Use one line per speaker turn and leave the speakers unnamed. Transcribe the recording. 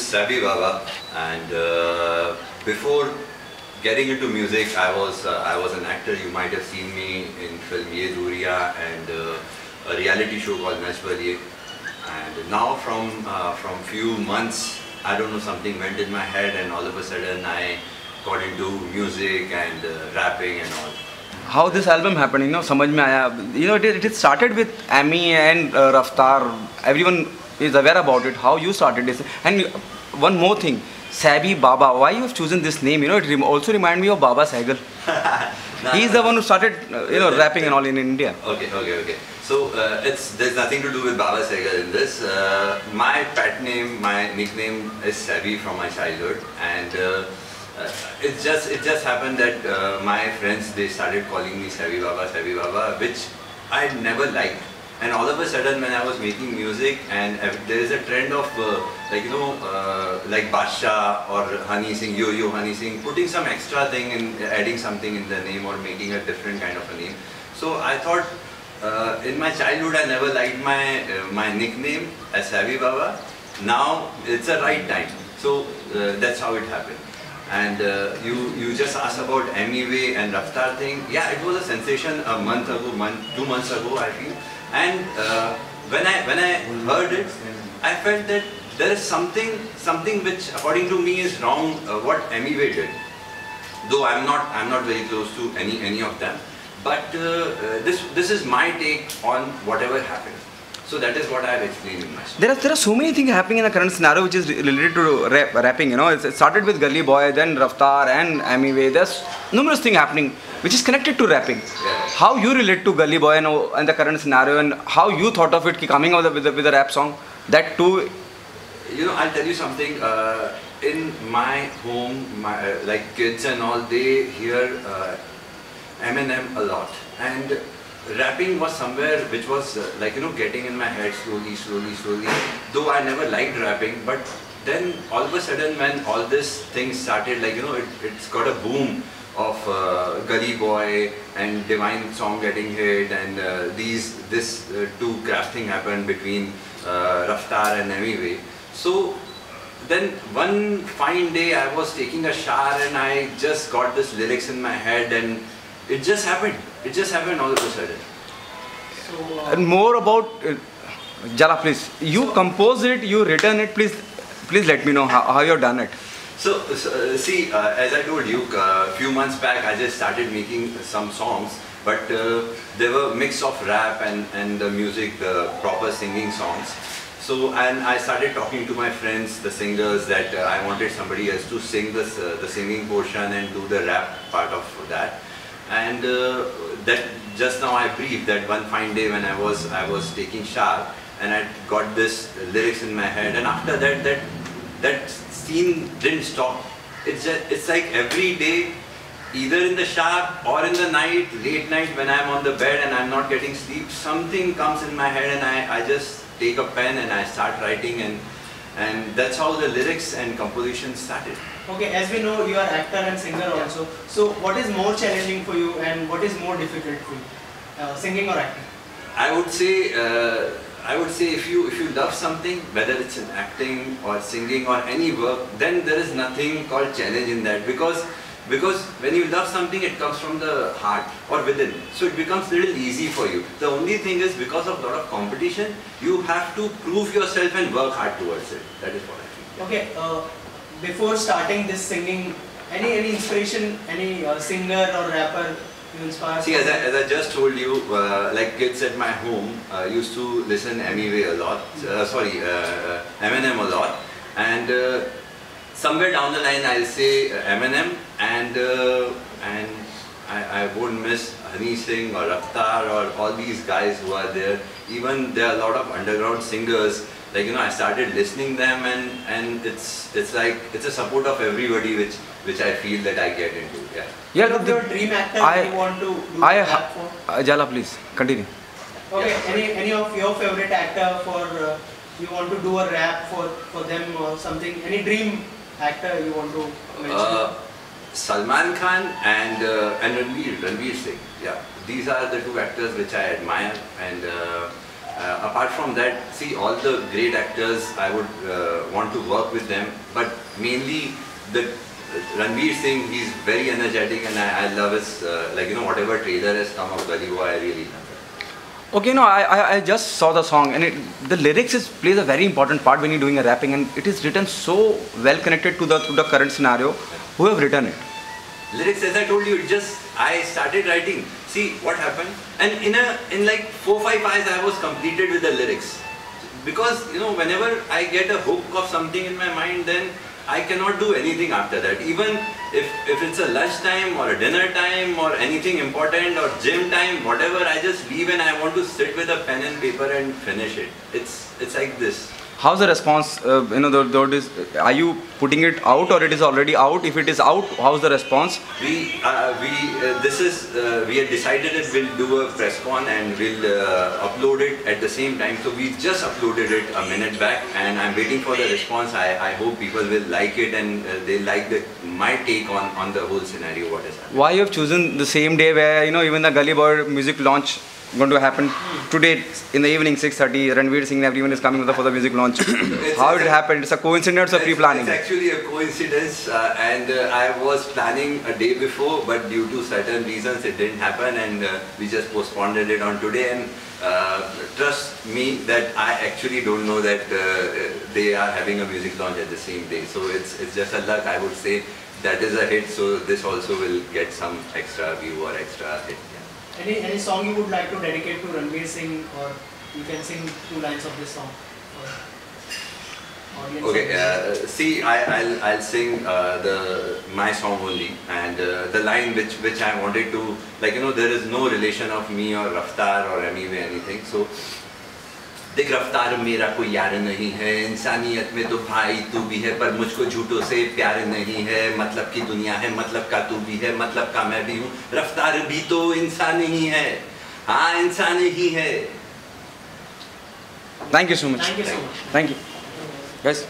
Sabi Baba, and before getting into music, I was an actor. You might have seen me in film Ye Duriya and a reality show called Nach Baliye. And now from few months, I don't know, something went in my head, and all of a sudden I got into music and rapping and all.
How this album happened, समझ में आया. It started with Ami and Raftaar. Everyone is aware about it. How you started this? And one more thing, Sabi Baba. Why you have chosen this name? It also reminds me of Baba Sehgal. He is the one who started, rapping and all in India.
Okay. So there's nothing to do with Baba Sehgal in this. My pet name, my nickname is Sabi from my childhood, and it just happened that my friends, they started calling me Sabi Baba, which I never liked. And all of a sudden, when I was making music, and there is a trend of like Badshah or Honey Singh, Yo Honey Singh, putting some extra thing and adding something in the name or making a different kind of a name. So I thought, in my childhood, I never liked my nickname as Sabi Baba. Now it's a right time. So that's how it happened. And you just asked about Emiway and Raftaar thing. Yeah, it was a sensation a month ago, 2 months ago, I feel. And when I heard it, I felt that there is something which, according to me, is wrong. What Emiway did, though I'm not very close to any of them, but this is my take on whatever happened. So that is what I have explained in my story.
There are so many things happening in the current scenario which is related to rapping. It started with Gully Boy, then Raftaar and Amiway. There's numerous things happening which is connected to rapping.
Yeah.
How you relate to Gully Boy and the current scenario, and how you thought of it coming out with a rap song? That too.
I'll tell you something. In my home, like kids and all, they hear Eminem a lot, and rapping was somewhere which was getting in my head slowly. Though I never liked rapping, but then all of a sudden, when all this thing started, it's got a boom of Gully Boy and Divine song getting hit, and this two craft thing happened between Raftaar and Emiway. So then one fine day, I was taking a shower and I just got this lyrics in my head, and it just happened. It just happened all of a sudden.
So, and more about Jala, please. You composed it, you written it. Please let me know how you have done it.
So see, as I told you, a few months back, I just started making some songs, but they were a mix of rap and the music, the proper singing songs. So, and I started talking to my friends, the singers, that I wanted somebody else to sing the singing portion and do the rap part of that. And that just now I briefed that one fine day when I was taking shower, and I got this lyrics in my head, and after that scene didn't stop. It's like every day, either in the shower or in the night, late night when I'm on the bed and I'm not getting sleep, something comes in my head, and I just take a pen and I start writing, and that's how the lyrics and composition started.
Okay, as we know, you are actor and singer also. So what is more challenging for you and what is more difficult for you, singing or acting?
I would say if you love something, whether it's in acting or singing or any work, then there is nothing called challenge in that, because when you love something, it comes from the heart or within, so it becomes a little easy for you. The only thing is, because of a lot of competition, you have to prove yourself and work hard towards it. That is what I think.
Okay, before starting this singing, any inspiration, any singer or rapper you inspire?
See, as I just told you, like kids at my home used to listen Emiway a lot, Eminem a lot, and somewhere down the line I'll say Eminem, and I won't miss Honey Singh or Raftaar or all these guys who are there. Even there are a lot of underground singers. I started listening them, and it's like it's a support of everybody which I feel that I get into.
Yeah. Your dream actor you want to do rap for?
Jala, please continue.
Okay. Any of your favorite actor for you want to do a rap for them or something? Any dream actor you want to mention?
Salman Khan and Ranveer Singh. Yeah, these are the two actors which I admire, and apart from that, see, all the great actors, I would want to work with them, but mainly the Ranveer Singh, he's very energetic, and I love his, like, you know, whatever trailer has come of Gully Boy, I really love it.
Okay, no, I just saw the song, and the lyrics plays a very important part when you're doing a rapping, and it is written so well connected to the current scenario. Who have written it?
Lyrics, as I told you, I started writing. See what happened, and in like 4-5 hours I was completed with the lyrics, because you know, whenever I get a hook of something in my mind, then I cannot do anything after that. Even if it's a lunch time or a dinner time or anything important or gym time, whatever, I just leave and I want to sit with a pen and paper and finish it. It's like this.
How's the response? You know, are you putting it out, or it is already out? If it is out, how's the response?
We had decided that we'll do a press con and we'll upload it at the same time. So we just uploaded it a minute back, and I'm waiting for the response. I hope people will like it, and they like my take on the whole scenario. What is happening?
Why you have chosen the same day where, you know, even the Gully Boy music launch going to happen today in the evening 6:30? Ranveer Singh and everyone is coming for the music launch. How did it happen? It's a coincidence or pre-planning?
It's actually a coincidence, and I was planning a day before, but due to certain reasons it didn't happen, and we just postponed it on today. And trust me that I actually don't know that they are having a music launch at the same day. So it's just a luck, I would say. That is a hit, so this also will get some extra view or extra hit.
Any song you would like to dedicate to Ranveer Singh, or you can sing 2 lines of this song?
Okay, see, I'll sing my song only, and the line which I wanted to, like, you know, there is no relation of me or Raftaar or anyway anything. So, देख रफ्तार मेरा कोई यार नहीं है, इंसानियत में तो भाई तू भी है, पर मुझको झूठों से प्यार नहीं है, मतलब की दुनिया है, मतलब का तू भी है, मतलब का मैं भी हूँ, रफ्तार भी तो इंसान ही है, हाँ इंसान ही है.
Thank you so much.
Thank you so much.
Thank you. Guys.